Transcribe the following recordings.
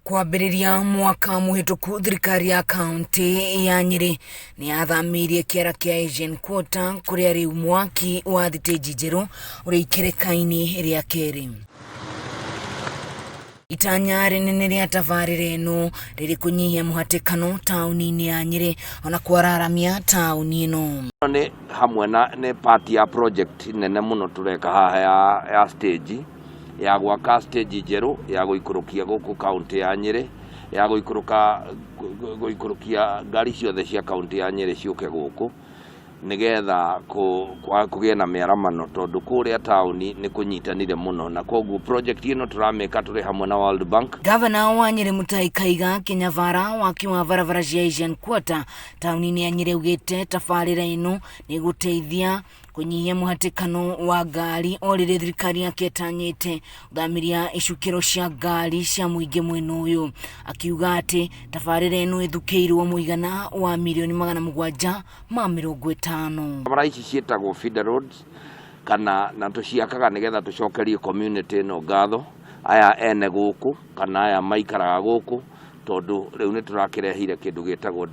Kwambĩrĩria mwaka mũhĩtũku thirikari ya kaunti ya Nyeri nĩ yathamirie kĩara kĩa Asian Quarter kũrĩa rĩu mwaki wa thitĩnji njerũ ũrĩ ikereka-inĩ rĩa kerĩ. Itanya rĩnene rĩa tabarĩra ĩno rĩrĩ kũnyihia mũhatĩkano taũni-inĩ ya Nyeri ona kwararamia taũni ĩno. Nĩ hamwe nĩ part ya project nene mũno tũreka haha ya stage ya gwaka stage njerũ ya gũikũrũkia gũkũ kaunti ya Nyeri, ya gũikũrũkia ngari ciothe cia kaunti ya Nyeri ciũke gũkũ nigetha kũgĩe na mĩaramano tondũ kũrĩa taũni nĩ kũnyitanire mũno, na koguo project ĩno tũramĩka tũrĩ hamwe na World Bank. Gavana wa Nyeri Mutahi Kahiga Kĩnyabara wakiwa barabara cia Asian Quarter taũni-inĩ ya Nyeri augĩte tabarĩra ĩno nĩ gũteithia kũnyihia mũhatĩkano wa ngari o rĩrĩ thirikari yake ĩtanyĩte gũthamiria icukĩro cia ngari cia mũingĩ mwena ũyũ, akiuga atĩ tabarĩra ĩno ĩthukĩirwo mũigana wa mirioni 750. Barabara ici ciĩtagwo feeder roads kana na tũciakaga nĩgetha tũcokerie community ĩno ngatho, aya ene gũkũ kana aya maikaraga gũkũ, tondũ rĩu nĩ tũrakĩrehire kĩndũ gĩtagwo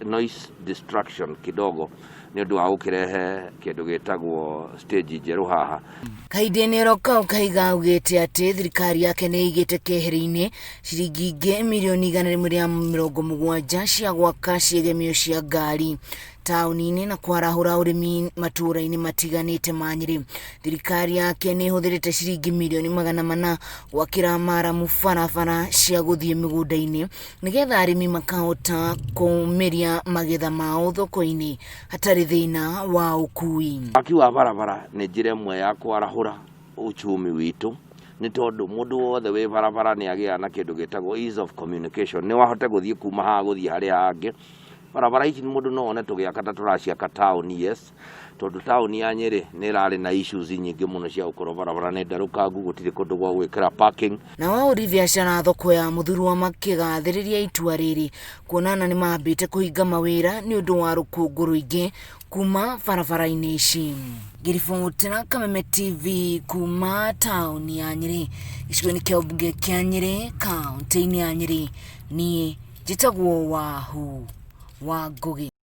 noise distraction kidogo nĩ ũndũ wa gũkĩrehe kĩndũ gĩtagwo stage njerũ haha. Kahinda-inĩ kau Kahiga augĩte atĩ thirikari yake nĩ ĩigĩte keheri-inĩ ciringi ingĩ mirioni 170 cia gwaka ciegemio cia ngari taũni-inĩ na kwarahũra ũrĩmi matũũra-inĩ matiganĩte ma Nyeri. Thirikari yake nĩ ĩhũthĩrĩte ciringi mirioni 400 gwakĩra maramu barabara cia gũthiĩ mĩgũnda-inĩ nĩgetha arĩmi makahota kũmĩria magetha mao thoko-inĩ hatarĩ thĩna wa ũkui. Waki wa barabara nĩ njĩra ĩmwe ya kwarahũra uchumi witũ, nĩ tondũ mũndũ wothe wĩ barabara nĩ agĩaga na kĩndũ gĩtagwo ease of communication, nĩ wahota gũthiĩ kuma haha gũthiĩ harĩa hangĩ. Barabara ici mũndũ no one tũgĩaka ta tũraciaka taũni, yes, tondũ taũni ya Nyeri nĩ ĩrarĩ na issues nyingĩ mũno cia gũkorwo barabara nĩ ndarũkangu, gũtirĩ kũndũ gwa gwĩkĩra parking. Na waũri biacara thoko ya Mũthurwa makĩgathĩrĩria itua rĩrĩ kuonana nĩ mambĩte kũhinga mawĩra nĩ ũndũ wa rũkũngũ rũingĩ kuma barabara-inĩ ici. Ngĩribotera Kameme TV kuma taũni ya Nyeri, gĩcigo-inĩ kĩa ũmbunge kĩa Nyeri, kaunti-inĩ ya Nyeri, niĩ njĩtagwo Wahu wa Ngugi.